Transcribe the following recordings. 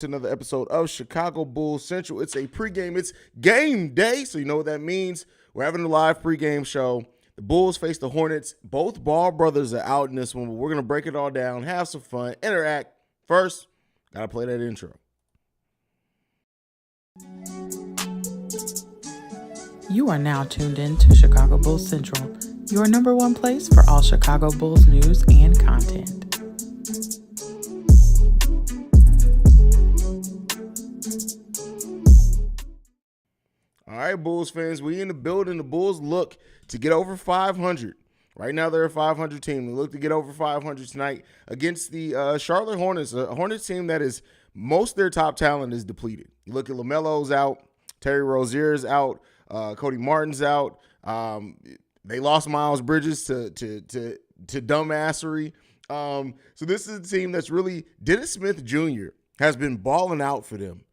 to another episode of Chicago Bulls Central. It's a pregame. It's game day, so you know what that means. We're having a live pregame show. The Bulls face the Hornets. Both Ball brothers are out in this one, but we're going to break it all down, have some fun, interact. First, got to play that intro. You are now tuned in to Chicago Bulls Central, your number one place for all Chicago Bulls news and content. All right, Bulls fans, we in the building. The Bulls look to get over 500. Right now, they're a 500 team. They look to get over 500 tonight against the Charlotte Hornets, a Hornets team that is most of their top talent is depleted. You look at LaMelo's out, Terry Rozier's out, Cody Martin's out. They lost Miles Bridges to dumbassery. So this is a team that's really Dennis Smith Jr. has been balling out for them,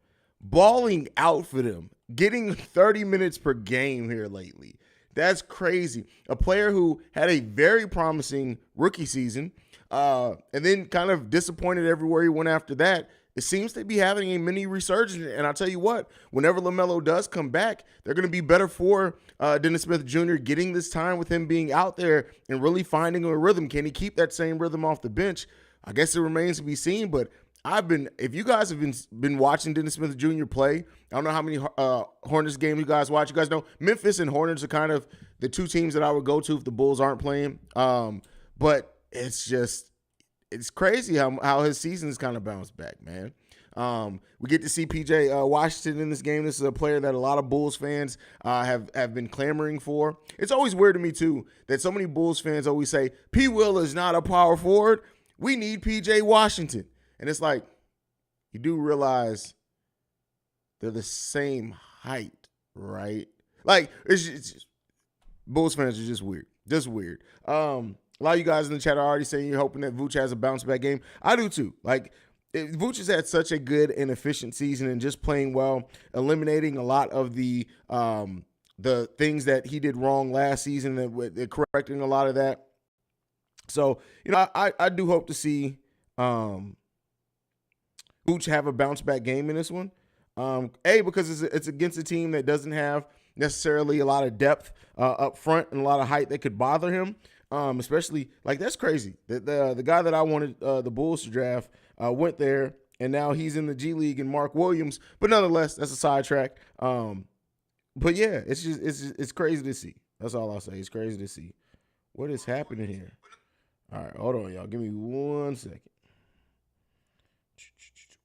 getting 30 minutes per game here lately. That's crazy. A player who had a very promising rookie season and then kind of disappointed everywhere he went after that. It seems to be having a mini resurgence. And I'll tell you what, whenever LaMelo does come back, they're going to be better for Dennis Smith Jr. getting this time with him being out there and really finding a rhythm. Can he keep that same rhythm off the bench? I guess it remains to be seen, but if you guys have been watching Dennis Smith Jr. play, I don't know how many Hornets games you guys watch. You guys know Memphis and Hornets are kind of the two teams that I would go to if the Bulls aren't playing. But it's crazy how his season's kind of bounced back, man. We get to see PJ Washington in this game. This is a player that a lot of Bulls fans have been clamoring for. It's always weird to me, too, that so many Bulls fans always say, P. Will is not a power forward. We need PJ Washington. And it's like, you do realize they're the same height, right? Like, it's just, Bulls fans are just weird. Just weird. A lot of you guys in the chat are already saying you're hoping that Vooch has a bounce-back game. I do, too. Like, Vooch has had such a good and efficient season and just playing well, eliminating a lot of the things that he did wrong last season, and correcting a lot of that. So, I do hope to see Vooch have a bounce-back game in this one. Because it's against a team that doesn't have necessarily a lot of depth up front and a lot of height that could bother him. Especially, like, that's crazy. The guy that I wanted the Bulls to draft went there, and now he's in the G League and Mark Williams. But nonetheless, that's a sidetrack. But yeah, it's crazy to see. That's all I'll say. It's crazy to see. What is happening here? All right, hold on, y'all. Give me 1 second.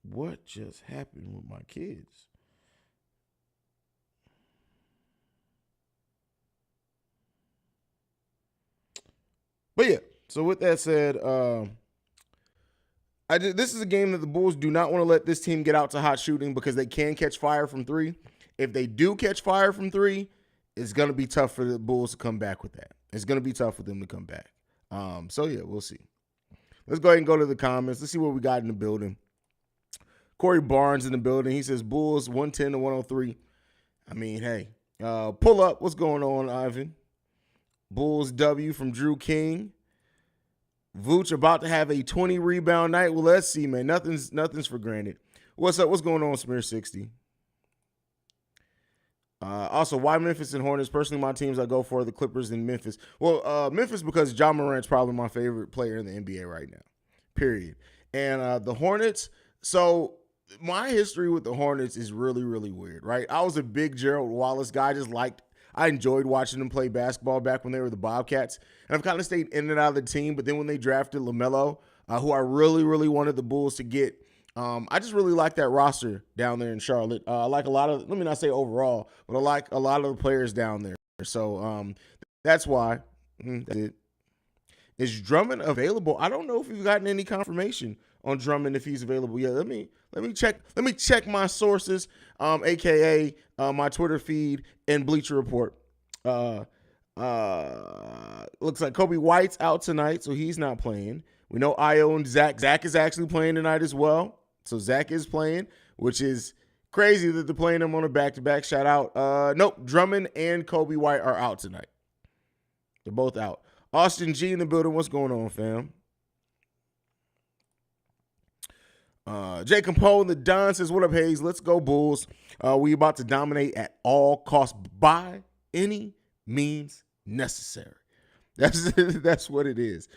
What just happened with my kids? But yeah, so with that said, this is a game that the Bulls do not want to let this team get out to hot shooting because they can catch fire from three. If they do catch fire from three, it's going to be tough for the Bulls to come back with that. It's going to be tough for them to come back. So yeah, we'll see. Let's go ahead and go to the comments. Let's see what we got in the building. Corey Barnes in the building. He says Bulls 110 to 103. I mean, hey, pull up. What's going on, Ivan? Bulls W from Drew King. Vooch about to have a 20 rebound night. Well, let's see, man. Nothing's for granted. What's up? What's going on, Smear 60? Also, why Memphis and Hornets? Personally, my teams I go for are the Clippers and Memphis. Well, Memphis because Ja Morant's probably my favorite player in the NBA right now. Period. And the Hornets. So my history with the Hornets is really, really weird, right? I was a big Gerald Wallace guy. I enjoyed watching them play basketball back when they were the Bobcats. And I've kind of stayed in and out of the team. But then when they drafted LaMelo, who I really, really wanted the Bulls to get, I just really like that roster down there in Charlotte. I like a lot of, let me not say overall, but I like a lot of the players down there. So that's why. That's it. Is Drummond available? I don't know if we've gotten any confirmation on Drummond if he's available yet. Let me check my sources, aka my Twitter feed and Bleacher Report. Looks like Kobe White's out tonight, so he's not playing. We know Io and Zach. Zach is actually playing tonight as well. So Zach is playing, which is crazy that they're playing them on a back-to-back. Shout out. Nope, Drummond and Kobe White are out tonight. They're both out. Austin G in the building. What's going on, fam? Jay Capone, the Don says, "What up, Haize? Let's go Bulls. We about to dominate at all costs by any means necessary." That's what it is.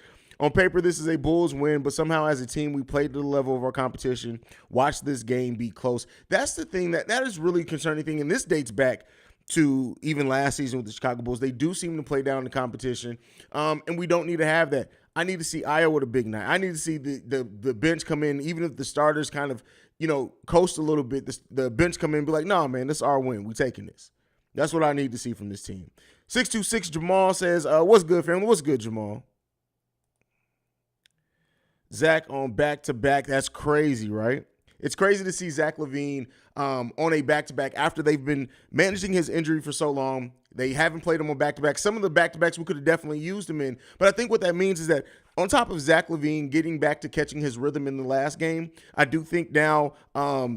On paper, this is a Bulls win, but somehow as a team, we played to the level of our competition. Watch this game be close. That's the thing that is really concerning thing, and this dates back to even last season with the Chicago Bulls. They do seem to play down the competition, and we don't need to have that. I need to see Io with a big night. I need to see the bench come in, even if the starters kind of, coast a little bit. The bench come in and be like, "No, man, this is our win. We taking this." That's what I need to see from this team. 626 Jamal says, "What's good, family? What's good, Jamal?" Zach on back-to-back. That's crazy, right? It's crazy to see Zach LaVine on a back-to-back after they've been managing his injury for so long. They haven't played him on back-to-back. Some of the back-to-backs we could have definitely used him in. But I think what that means is that on top of Zach LaVine getting back to catching his rhythm in the last game, I do think now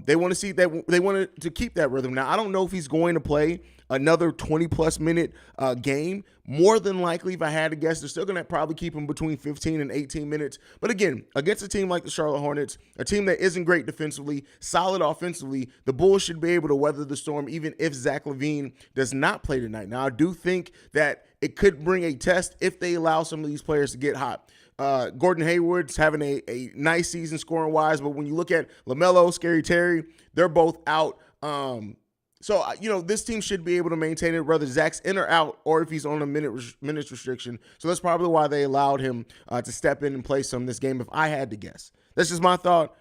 they want to see that they want to keep that rhythm. Now, I don't know if he's going to play another 20-plus minute game. More than likely, if I had to guess, they're still going to probably keep him between 15 and 18 minutes. But again, against a team like the Charlotte Hornets, a team that isn't great defensively, solid offensively, the Bulls should be able to weather the storm even if Zach LaVine does not play tonight. Now, I do think that it could bring a test if they allow some of these players to get hot. Gordon Hayward's having a nice season scoring-wise, but when you look at LaMelo, Scary Terry, they're both out. So, this team should be able to maintain it, whether Zach's in or out, or if he's on a minutes restriction. So that's probably why they allowed him to step in and play some this game, if I had to guess. That's just my thought.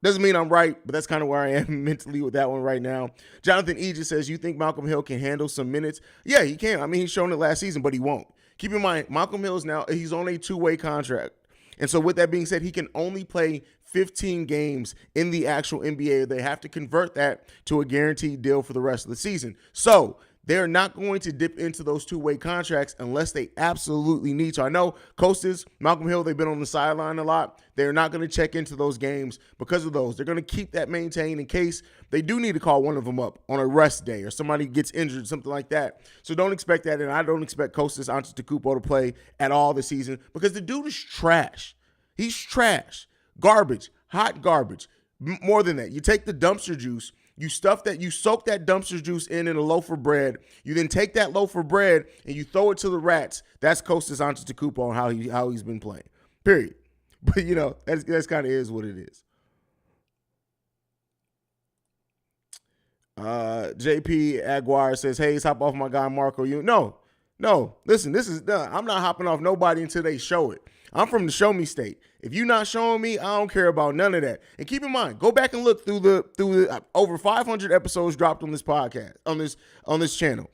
Doesn't mean I'm right, but that's kind of where I am mentally with that one right now. Jonathan E. just says, "You think Malcolm Hill can handle some minutes?" Yeah, he can. I mean, he's shown it last season, but he won't. Keep in mind, Malcolm Hill he's on a two-way contract. And so with that being said, he can only play 15 games in the actual NBA. They have to convert that to a guaranteed deal for the rest of the season. So they're not going to dip into those two-way contracts unless they absolutely need to. I know Costas, Malcolm Hill, they've been on the sideline a lot. They're not going to check into those games because of those. They're going to keep that maintained in case they do need to call one of them up on a rest day or somebody gets injured, something like that. So don't expect that, and I don't expect Costas Antetokounmpo to play at all this season because the dude is trash. He's trash. Garbage. Hot garbage. More than that, you take the dumpster juice, you soak that dumpster juice in a loaf of bread. You then take that loaf of bread and you throw it to the rats. That's Costas Antetokounmpo on how he's been playing. Period. But that's kind of is what it is. JP Aguirre says, "Hey, hop off my guy Marco." No. Listen, this is done. I'm not hopping off nobody until they show it. I'm from the show me state. If you're not showing me, I don't care about none of that. And keep in mind, go back and look through the over 500 episodes dropped on this podcast, on this channel.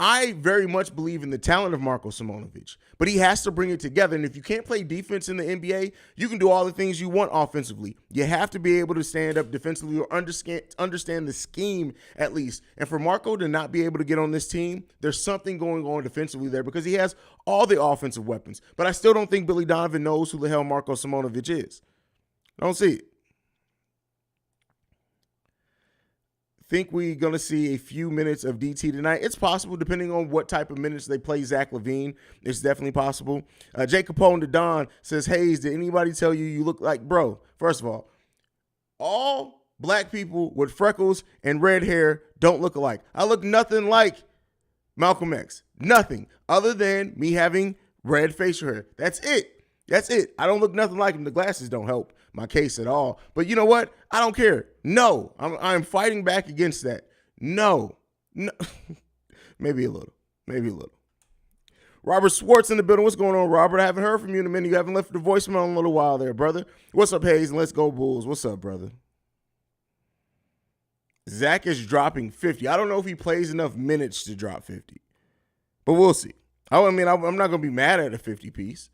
I very much believe in the talent of Marko Simonovic, but he has to bring it together. And if you can't play defense in the NBA, you can do all the things you want offensively. You have to be able to stand up defensively or understand the scheme at least. And for Marko to not be able to get on this team, there's something going on defensively there because he has all the offensive weapons. But I still don't think Billy Donovan knows who the hell Marko Simonovic is. I don't see it. Think we're going to see a few minutes of DT tonight. It's possible, depending on what type of minutes they play Zach LaVine. It's definitely possible. Jay Capone to Don says, "Haize, did anybody tell you look like..." Bro, first of all black people with freckles and red hair don't look alike. I look nothing like Malcolm X. Nothing other than me having red facial hair. That's it. I don't look nothing like him. The glasses don't help my case at all. But you know what? I don't care. No, I'm fighting back against that. No. Maybe a little. Robert Swartz in the building. What's going on, Robert? I haven't heard from you in a minute. You haven't left the voicemail in a little while there, brother. What's up, Haize? And let's go Bulls. What's up, brother? Zach is dropping 50. I don't know if he plays enough minutes to drop 50, but we'll see. I'm not going to be mad at a 50 piece.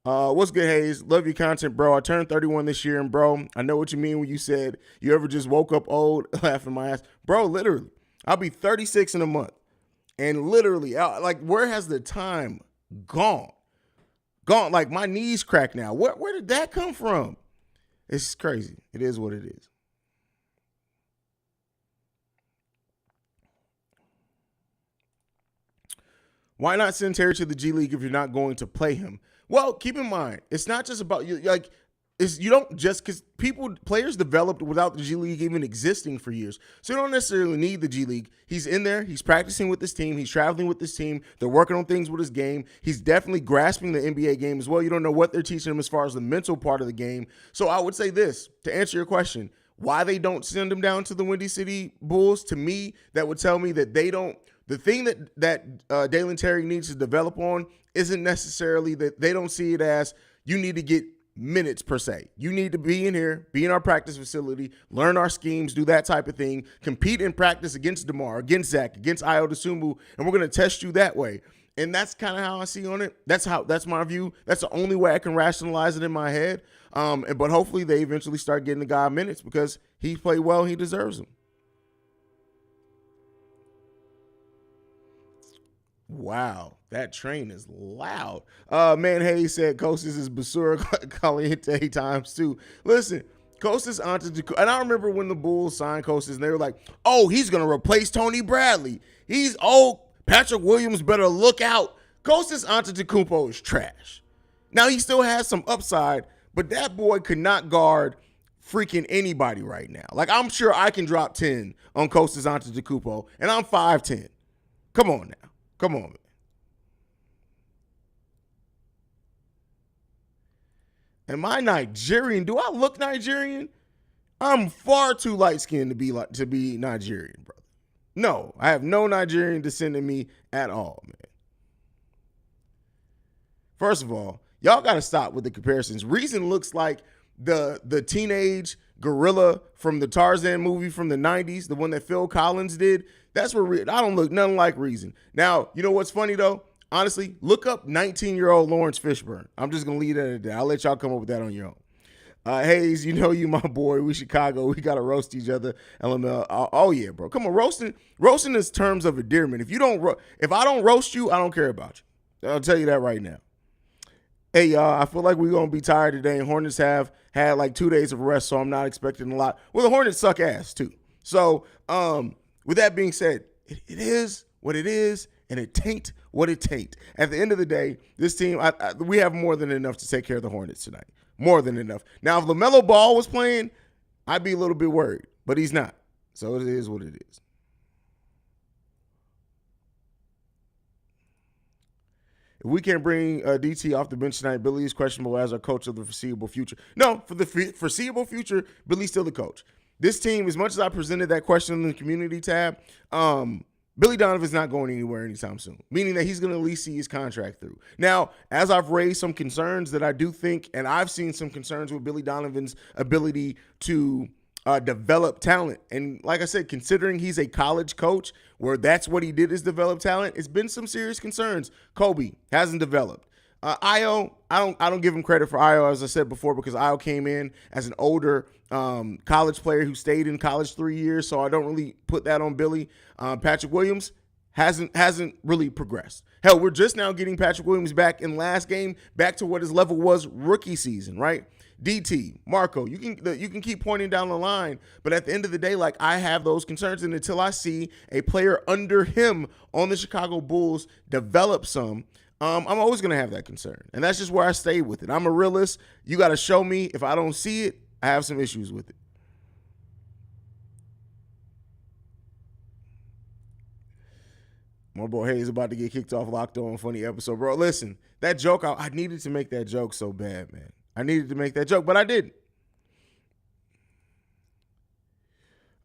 What's good, Haize? Love your content, bro. I turned 31 this year, and bro, I know what you mean when you said you ever just woke up old laughing my ass. Bro, literally, I'll be 36 in a month. And literally, where has the time gone? Like, my knees crack now. Where did that come from? It's crazy. It is what it is. Why not send Terry to the G League if you're not going to play him? Well, keep in mind, it's not just about you. Like, is you don't just because players developed without the G League even existing for years. So you don't necessarily need the G League. He's in there. He's practicing with this team. He's traveling with this team. They're working on things with his game. He's definitely grasping the NBA game as well. You don't know what they're teaching him as far as the mental part of the game. So I would say this, to answer your question, why they don't send him down to the Windy City Bulls, to me, that would tell me that they don't, the thing that Dalen Terry needs to develop on isn't necessarily that they don't see it as you need to get minutes per se. You need to be in here, be in our practice facility, learn our schemes, do that type of thing, compete in practice against DeMar, against Zach, against Ayo Dosunmu, and we're going to test you that way. And that's kind of how I see on it. That's my view. That's the only way I can rationalize it in my head. But hopefully they eventually start getting the guy minutes because he played well. He deserves them. Wow, that train is loud. Man, Haize said Kostas is Basura Caliente times two. Listen, Kostas Antetokounmpo, and I remember when the Bulls signed Kostas, and they were like, "Oh, he's gonna replace Tony Bradley. Patrick Williams better look out." Kostas Antetokounmpo is trash. Now he still has some upside, but that boy could not guard freaking anybody right now. Like I'm sure I can drop 10 on Kostas Antetokounmpo, and I'm 5'10". Come on now. Come on, man. Am I Nigerian? Do I look Nigerian? I'm far too light-skinned to be Nigerian, brother. No, I have no Nigerian descent in me at all, man. First of all, y'all got to stop with the comparisons. Reason looks like the teenage gorilla from the Tarzan movie from the 90s, the one that Phil Collins did. That's where I don't look nothing like Reason. Now, you know what's funny, though? Honestly, look up 19-year-old Lawrence Fishburne. I'm just going to leave that at that. I'll let y'all come up with that on your own. Haize, you know you my boy. We Chicago. We got to roast each other. LML. Oh, yeah, bro. Come on. Roasting is terms of endearment. If I don't roast you, I don't care about you. I'll tell you that right now. Hey, y'all, I feel like we're going to be tired today, and Hornets have had like 2 days of rest, so I'm not expecting a lot. Well, the Hornets suck ass, too. So, with that being said, it is what it is, and it tain't what it tain't. At the end of the day, this team, we have more than enough to take care of the Hornets tonight. More than enough. Now, if LaMelo Ball was playing, I'd be a little bit worried, but he's not. So it is what it is. If we can't bring DT off the bench tonight, Billy is questionable as our coach of the foreseeable future. No, for the foreseeable future, Billy's still the coach. This team, as much as I presented that question in the community tab, Billy Donovan's not going anywhere anytime soon, meaning that he's going to at least see his contract through. Now, as I've raised some concerns that I do think, and I've seen some concerns with Billy Donovan's ability to develop talent. And like I said, considering he's a college coach where that's what he did is develop talent, it's been some serious concerns. Kobe hasn't developed. Ayo, I don't give him credit for Ayo, as I said before, because Ayo came in as an older college player who stayed in college 3 years, so I don't really put that on Billy. Patrick Williams hasn't really progressed. Hell, we're just now getting Patrick Williams back in last game, back to what his level was rookie season, right? DT, Marco, you can keep pointing down the line, but at the end of the day, like I have those concerns, and until I see a player under him on the Chicago Bulls develop some, I'm always going to have that concern. And that's just where I stay with it. I'm a realist. You got to show me. If I don't see it, I have some issues with it. My boy Haize about to get kicked off Locked On. Funny episode. Bro, listen, that joke, I needed to make that joke so bad, man. I needed to make that joke, but I didn't.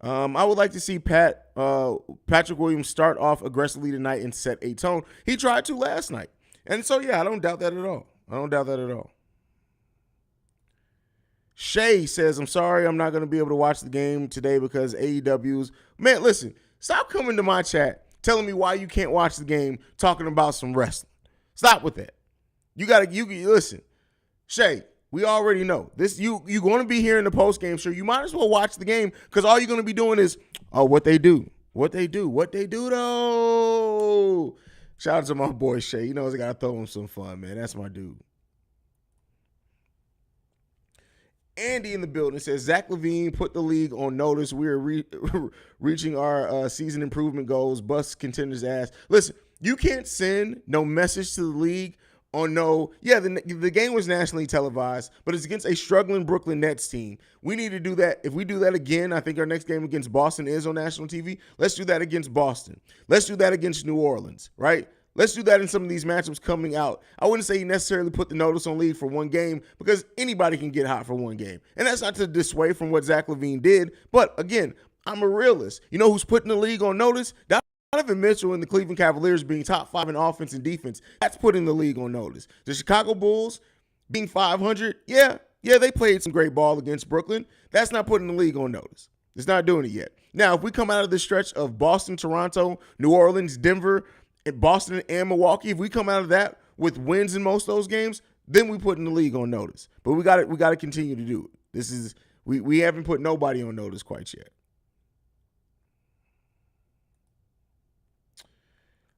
I would like to see Patrick Williams start off aggressively tonight and set a tone. He tried to last night. And so, yeah, I don't doubt that at all. Shay says, I'm sorry I'm not going to be able to watch the game today because AEW's. Man, listen, stop coming to my chat telling me why you can't watch the game talking about some wrestling. Stop with that. You listen. Shay, we already know. You're going to be here in the post-game show. You might as well watch the game because all you're going to be doing is, what they do. What they do, though. Shout out to my boy Shay. You know, I got to throw him some fun, man. That's my dude. Andy in the building says, Zach LaVine put the league on notice. We are reaching our season improvement goals. Bust contenders ass. Listen, you can't send no message to the league on the game was nationally televised, but it's against a struggling Brooklyn Nets team. We need to do that. If we do that again, I think our next game against Boston is on national TV. Let's do that against Boston. Let's do that against New Orleans, right? Let's do that in some of these matchups coming out. I wouldn't say you necessarily put the notice on league for one game because anybody can get hot for one game. And that's not to dissuade from what Zach LaVine did. But again, I'm a realist. You know who's putting the league on notice? Donovan Mitchell and the Cleveland Cavaliers being top 5 in offense and defense. That's putting the league on notice. The Chicago Bulls being 500, yeah, they played some great ball against Brooklyn. That's not putting the league on notice. It's not doing it yet. Now, if we come out of this stretch of Boston, Toronto, New Orleans, Denver, and Boston and Milwaukee, if we come out of that with wins in most of those games, then we put in the league on notice. But we got to continue to do it. We haven't put nobody on notice quite yet.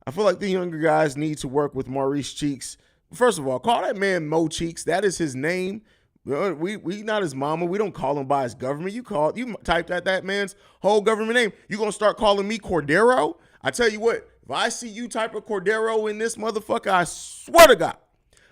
I feel like the younger guys need to work with Maurice Cheeks. First of all, call that man Mo Cheeks. That is his name. We not his mama. We don't call him by his government. You typed out that man's whole government name. You gonna start calling me Cordero? I tell you what, if I see you type of Cordero in this motherfucker, I swear to God.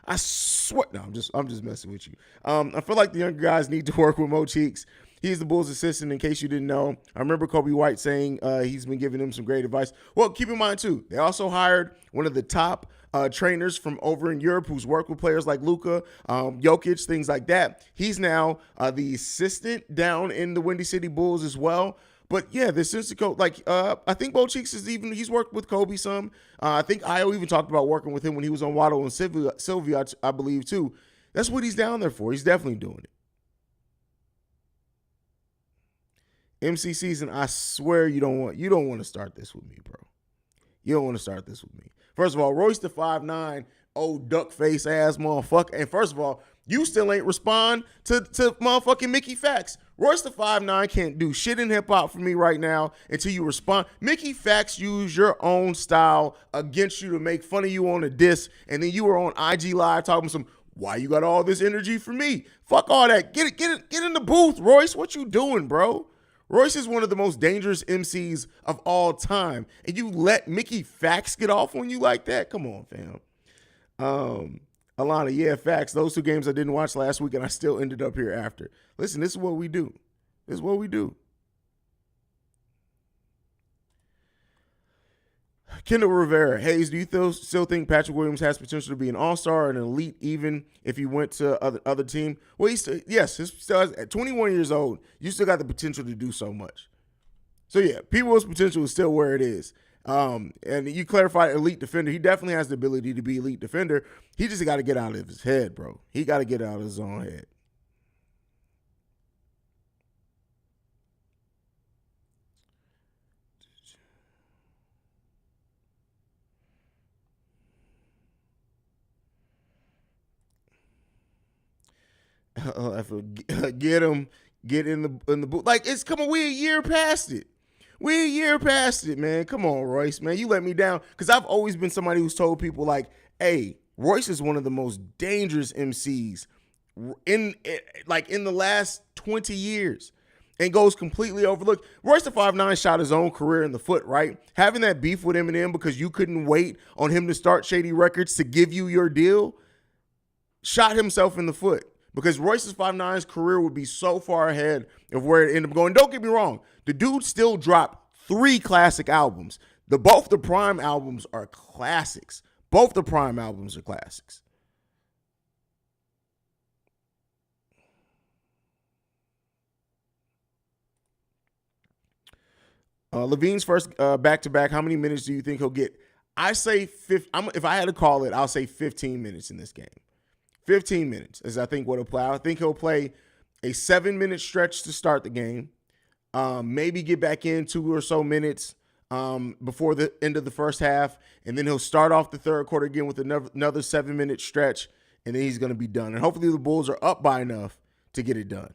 I swear. No, I'm just messing with you. I feel like the younger guys need to work with Mo Cheeks. He's the Bulls' assistant, in case you didn't know. I remember Kobe White saying he's been giving them some great advice. Well, keep in mind, too, they also hired one of the top trainers from over in Europe who's worked with players like Luka, Jokic, things like that. He's now the assistant down in the Windy City Bulls as well. But, yeah, the assistant coach, I think Mo Cheeks he's worked with Kobe some. I think Io even talked about working with him when he was on Waddle and Sylvia, I believe, too. That's what he's down there for. He's definitely doing it. MC season, I swear you don't want to start this with me, bro. You don't want to start this with me. First of all, Royce the 5'9", old duck face ass motherfucker. And first of all, you still ain't respond to motherfucking Mickey Fax. Royce the 5'9" can't do shit in hip hop for me right now until you respond. Mickey Fax used your own style against you to make fun of you on a diss, and then you were on IG Live talking some, why you got all this energy for me? Fuck all that. Get in the booth, Royce. What you doing, bro? Royce is one of the most dangerous MCs of all time, and you let Mickey Fax get off on you like that? Come on, fam. Alana, yeah, facts. Those 2 games I didn't watch last week, and I still ended up here after. Listen, this is what we do. This is what we do. Kendall Rivera, Haize, do you still think Patrick Williams has potential to be an all-star or an elite even if he went to other team? Well, he still has, at 21 years old, you still got the potential to do so much. So, yeah, P. Will's potential is still where it is. And you clarified elite defender. He definitely has the ability to be elite defender. He just got to get out of his head, bro. He got to get out of his own head. Get him, get in the booth. Like, it's come on, we a year past it. We a year past it, man. Come on, Royce, man. You let me down. Because I've always been somebody who's told people, like, hey, Royce is one of the most dangerous MCs in the last 20 years. And goes completely overlooked. Royce the 5'9" shot his own career in the foot, right? Having that beef with Eminem because you couldn't wait on him to start Shady Records to give you your deal, shot himself in the foot. Because Royce's 5'9's career would be so far ahead of where it ended up going. Don't get me wrong. The dude still dropped 3 classic albums. Both the Prime albums are classics. Both the Prime albums are classics. Levine's first back-to-back, how many minutes do you think he'll get? I say, if I had to call it, I'll say 15 minutes in this game. 15 minutes is, I think, what he'll play. I think he'll play a 7-minute stretch to start the game, maybe get back in 2 or so minutes before the end of the first half, and then he'll start off the third quarter again with another 7-minute stretch, and then he's going to be done. And hopefully the Bulls are up by enough to get it done.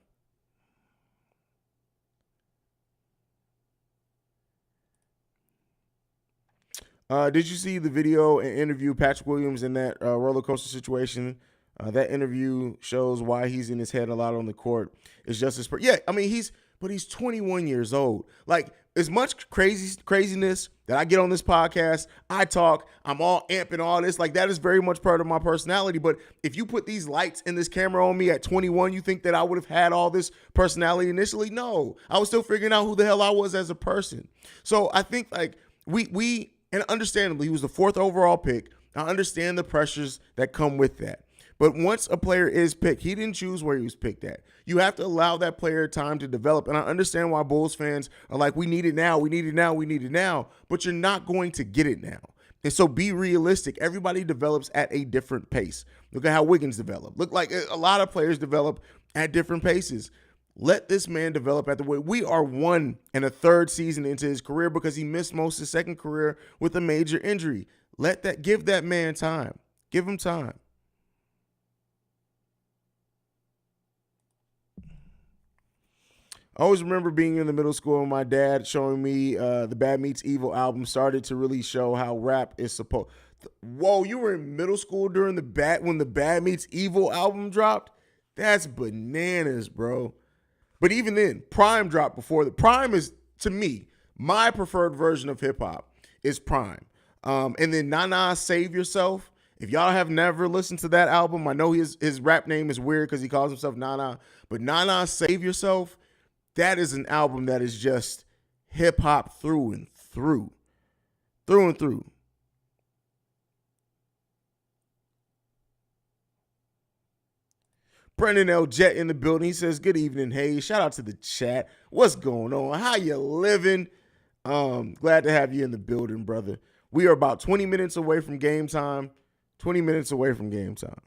Did you see the video and interview Patrick Williams in that roller coaster situation? That interview shows why he's in his head a lot on the court. It's just his, yeah. I mean, he's 21 years old. Like, as much craziness that I get on this podcast, I talk, I'm all amping all this. Like, that is very much part of my personality. But if you put these lights and this camera on me at 21, you think that I would have had all this personality initially? No, I was still figuring out who the hell I was as a person. So I think like we and understandably, he was the 4th overall pick. I understand the pressures that come with that. But once a player is picked, he didn't choose where he was picked at. You have to allow that player time to develop. And I understand why Bulls fans are like, we need it now, we need it now, we need it now. But you're not going to get it now. And so be realistic. Everybody develops at a different pace. Look at how Wiggins developed. Look like a lot of players develop at different paces. Let this man develop at the way. We are 1 1/3 season into his career because he missed most of his second career with a major injury. Give that man time. Give him time. I always remember being in the middle school and my dad showing me the Bad Meets Evil album started to really show how rap is supposed. Whoa, you were in middle school when the Bad Meets Evil album dropped? That's bananas, bro. But even then, Prime dropped before. Prime is, to me, my preferred version of hip hop is Prime. And then Nana Save Yourself. If y'all have never listened to that album, I know his rap name is weird because he calls himself Nana. But Nana Save Yourself, that is an album that is just hip hop through and through. Through and through. Brendan L. Jet in the building. He says, good evening, Haize. Shout out to the chat. What's going on? How you living? Glad to have you in the building, brother. We are about 20 minutes away from game time. 20 minutes away from game time.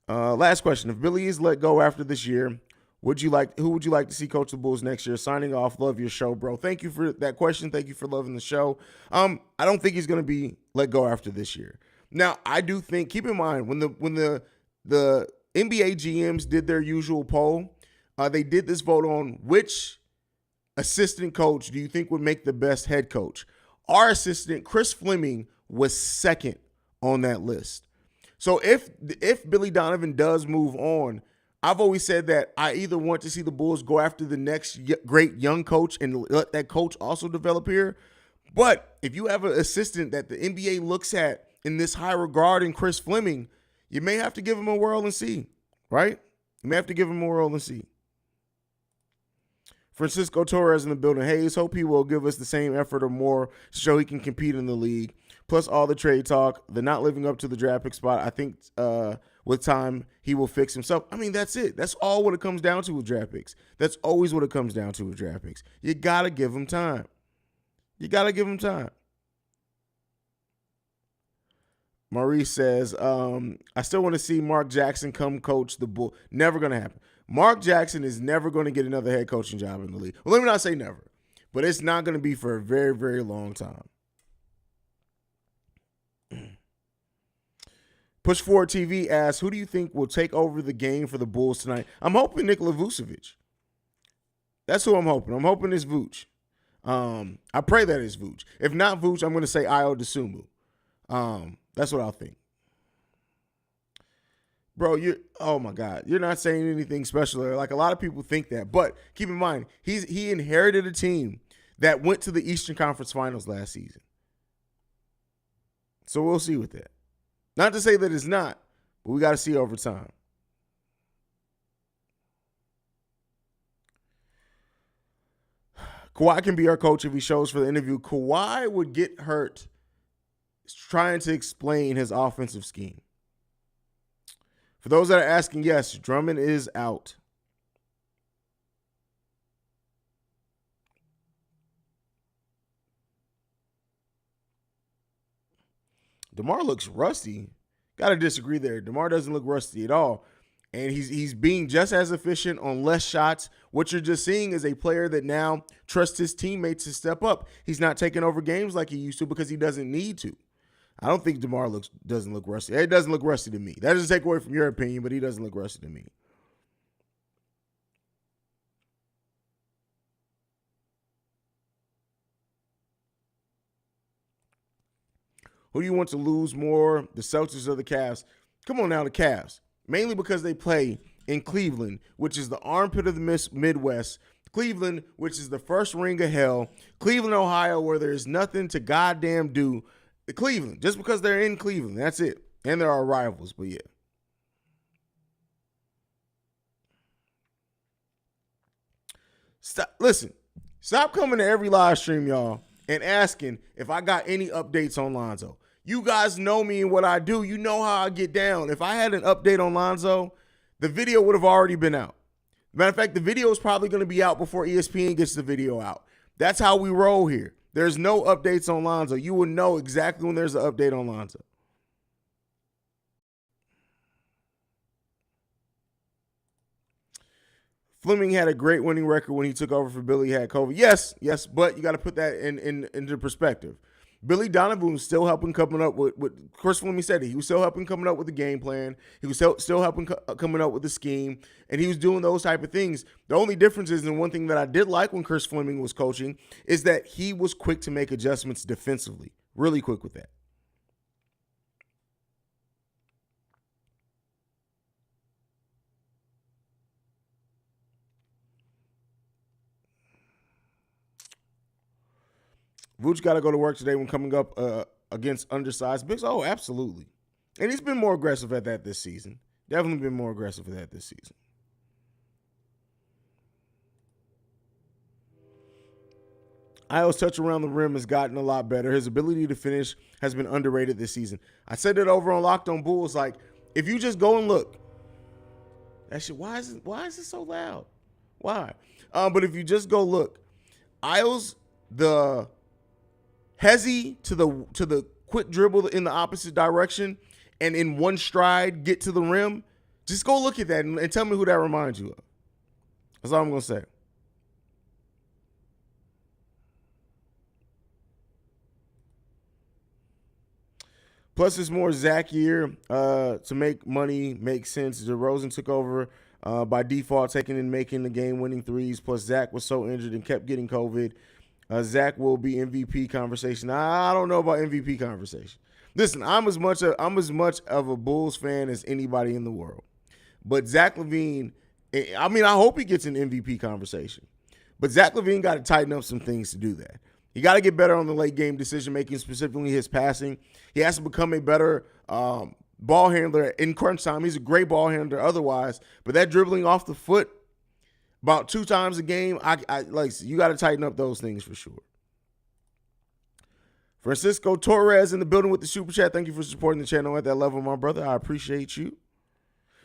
Last question. If Billy is let go after this year, who would you like to see coach the Bulls next year? Signing off. Love your show, bro. Thank you for that question. Thank you for loving the show. I don't think he's going to be let go after this year. Now, I do think, keep in mind, when the NBA GMs did their usual poll, they did this vote on which assistant coach do you think would make the best head coach. Our assistant, Chris Fleming, was second on that list. So if Billy Donovan does move on, I've always said that I either want to see the Bulls go after the next great young coach and let that coach also develop here. But if you have an assistant that the NBA looks at in this high regard in Chris Fleming, you may have to give him a whirl and see, right? You may have to give him a whirl and see. Francisco Torres in the building. Haize, hope he will give us the same effort or more to show he can compete in the league. Plus all the trade talk, the not living up to the draft pick spot. I think with time he will fix himself. I mean, that's it. That's all what it comes down to with draft picks. That's always what it comes down to with draft picks. You got to give him time. You got to give him time. Maurice says, I still want to see Mark Jackson come coach the Bulls. Never going to happen. Mark Jackson is never going to get another head coaching job in the league. Well, let me not say never, but it's not going to be for a very, very long time. Push Forward TV asks, who do you think will take over the game for the Bulls tonight? I'm hoping Nikola Vucevic. That's who I'm hoping. I'm hoping it's Vooch. I pray that it's Vooch. If not Vooch, I'm going to say Ayo Dosunmu. That's what I'll think. Bro, oh my God, you're not saying anything special. Like a lot of people think that, but keep in mind, he inherited a team that went to the Eastern Conference Finals last season. So we'll see with that. Not to say that it's not, but we got to see over time. Kawhi can be our coach if he shows for the interview. Kawhi would get hurt trying to explain his offensive scheme. For those that are asking, yes, Drummond is out. DeMar looks rusty. Got to disagree there. DeMar doesn't look rusty at all. And he's being just as efficient on less shots. What you're just seeing is a player that now trusts his teammates to step up. He's not taking over games like he used to because he doesn't need to. I don't think DeMar doesn't look rusty. It doesn't look rusty to me. That doesn't take away from your opinion, but he doesn't look rusty to me. Who do you want to lose more, the Celtics or the Cavs? Come on now, the Cavs. Mainly because they play in Cleveland, which is the armpit of the Midwest. Cleveland, which is the first ring of hell. Cleveland, Ohio, where there's nothing to goddamn do. Cleveland, just because they're in Cleveland, that's it. And there are rivals, but yeah. Stop coming to every live stream, y'all, and asking if I got any updates on Lonzo. You guys know me and what I do. You know how I get down. If I had an update on Lonzo, the video would have already been out. Matter of fact, the video is probably going to be out before ESPN gets the video out. That's how we roll here. There's no updates on Lonzo. You will know exactly when there's an update on Lonzo. Fleming had a great winning record when he took over for Billy, had COVID. Yes, but you got to put that into perspective. Billy Donovan was still helping coming up with Chris Fleming said it. He was still helping coming up with the game plan. He was still helping coming up with the scheme, and he was doing those type of things. The only difference is, and one thing that I did like when Chris Fleming was coaching, is that he was quick to make adjustments defensively. Really quick with that. Vooch got to go to work today when coming up against undersized bigs. Oh, absolutely. And he's been more aggressive at that this season. Definitely been more aggressive at that this season. Io's touch around the rim has gotten a lot better. His ability to finish has been underrated this season. I said it over on Locked On Bulls. Like, if you just go and look, that shit. Why is it so loud? Why? But if you just go look, Io's the Haize to the quick dribble in the opposite direction and in one stride get to the rim. Just go look at that and tell me who that reminds you of. That's all I'm going to say. Plus, it's more Zach year to make money make sense. DeRozan took over by default, taking and making the game-winning threes. Plus, Zach was so injured and kept getting COVID. Zach will be MVP conversation. I don't know about MVP conversation. Listen, I'm as much of a Bulls fan as anybody in the world. But Zach LaVine, I hope he gets an MVP conversation. But Zach LaVine got to tighten up some things to do that. He got to get better on the late game decision making, specifically his passing. He has to become a better ball handler in crunch time. He's a great ball handler otherwise, but that dribbling off the foot about 2 times a game, you got to tighten up those things for sure. Francisco Torres in the building with the super chat. Thank you for supporting the channel at that level, my brother. I appreciate you.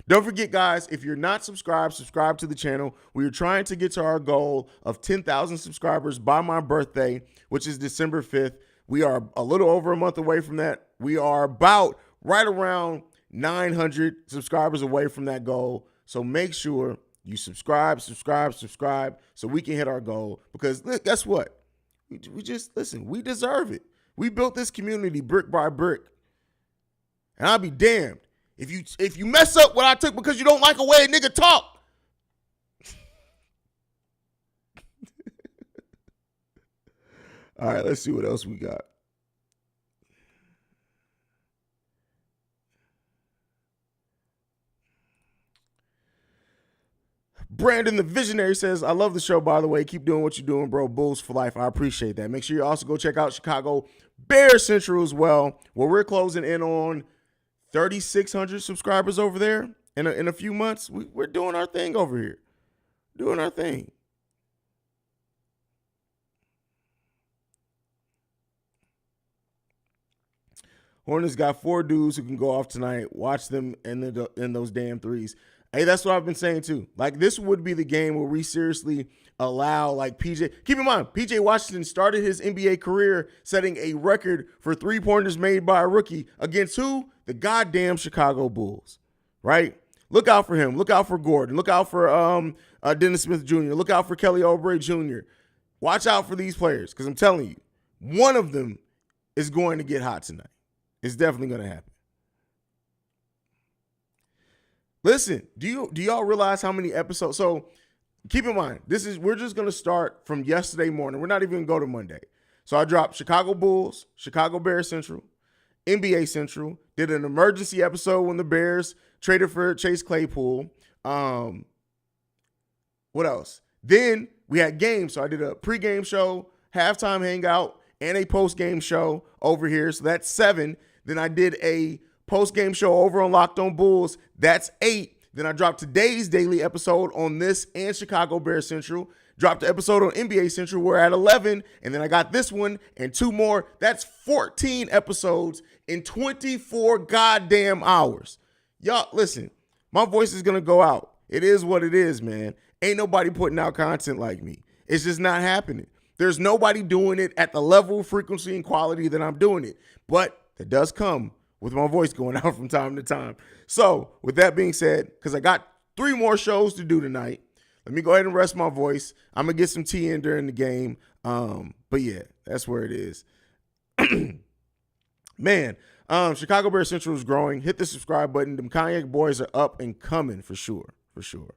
Don't forget, guys, if you're not subscribed, subscribe to the channel. We are trying to get to our goal of 10,000 subscribers by my birthday, which is December 5th. We are a little over a month away from that. We are about right around 900 subscribers away from that goal. So make sure you subscribe, so we can hit our goal. Because look, guess what? We just, listen, we deserve it. We built this community brick by brick. And I'll be damned if you mess up what I took because you don't like a way a nigga talk. All right, let's see what else we got. Brandon the Visionary says, I love the show, by the way. Keep doing what you're doing, bro. Bulls for life. I appreciate that. Make sure you also go check out Chicago Bears Central as well, where we're closing in on 3,600 subscribers over there in a few months. We're doing our thing over here. Doing our thing. Hornets got 4 dudes who can go off tonight. Watch them in those damn threes. Hey, that's what I've been saying too. Like, this would be the game where we seriously allow, like, PJ. Keep in mind, PJ Washington started his NBA career setting a record for 3-pointers made by a rookie against who? The goddamn Chicago Bulls, right? Look out for him. Look out for Gordon. Look out for Dennis Smith Jr. Look out for Kelly Oubre Jr. Watch out for these players, because I'm telling you, one of them is going to get hot tonight. It's definitely going to happen. Listen, do y'all realize how many episodes? So keep in mind, we're just going to start from yesterday morning. We're not even going to go to Monday. So I dropped Chicago Bulls, Chicago Bears Central, NBA Central, did an emergency episode when the Bears traded for Chase Claypool. What else? Then we had games. So I did a pregame show, halftime hangout, and a postgame show over here. So that's 7. Then I did a postgame show over on Locked On Bulls. That's 8. Then I dropped today's daily episode on this and Chicago Bears Central. Dropped the episode on NBA Central. We're at 11. And then I got this one and 2 more. That's 14 episodes in 24 goddamn hours. Y'all, listen, my voice is going to go out. It is what it is, man. Ain't nobody putting out content like me. It's just not happening. There's nobody doing it at the level, frequency, and quality that I'm doing it. But that does come with my voice going out from time to time. So with that being said, because I got 3 more shows to do tonight, let me go ahead and rest my voice. I'm going to get some tea in during the game. But yeah, that's where it is. Man, Chicago Bears Central is growing. Hit the subscribe button. Them Cognac boys are up and coming for sure. For sure.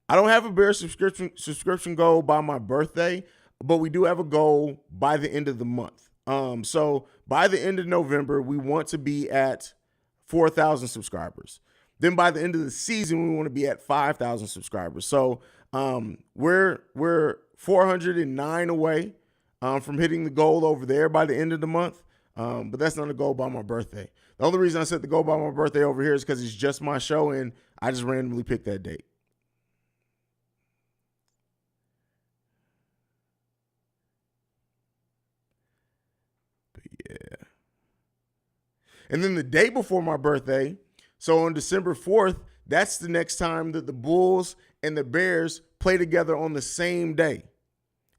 I don't have a Bears subscription goal by my birthday, but we do have a goal by the end of the month. So by the end of November, we want to be at 4,000 subscribers. Then by the end of the season, we want to be at 5,000 subscribers. So we're 409 away from hitting the goal over there by the end of the month. But that's not a goal by my birthday. The only reason I set the goal by my birthday over here is because it's just my show and I just randomly picked that date. But yeah. And then the day before my birthday, so on December 4th, that's the next time that the Bulls and the Bears play together on the same day.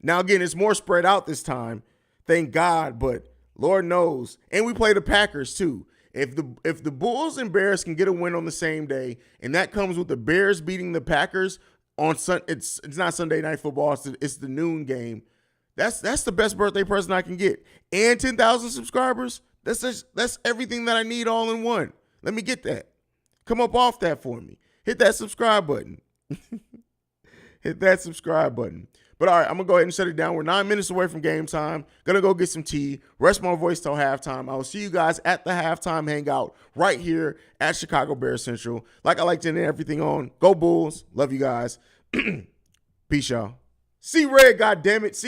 Now, again, it's more spread out this time, thank God, but Lord knows. And we play the Packers too. If the Bulls and Bears can get a win on the same day, and that comes with the Bears beating the Packers on it's not Sunday Night Football, it's the noon game. That's the best birthday present I can get. And 10,000 subscribers, that's everything that I need all in one. Let me get that. Come up off that for me. Hit that subscribe button. Hit that subscribe button. But all right, I'm going to go ahead and shut it down. We're 9 minutes away from game time. Going to go get some tea, rest my voice till halftime. I will see you guys at the halftime hangout right here at Chicago Bears Central. Like I like to end everything on, go Bulls. Love you guys. Peace, y'all. See red, goddammit. See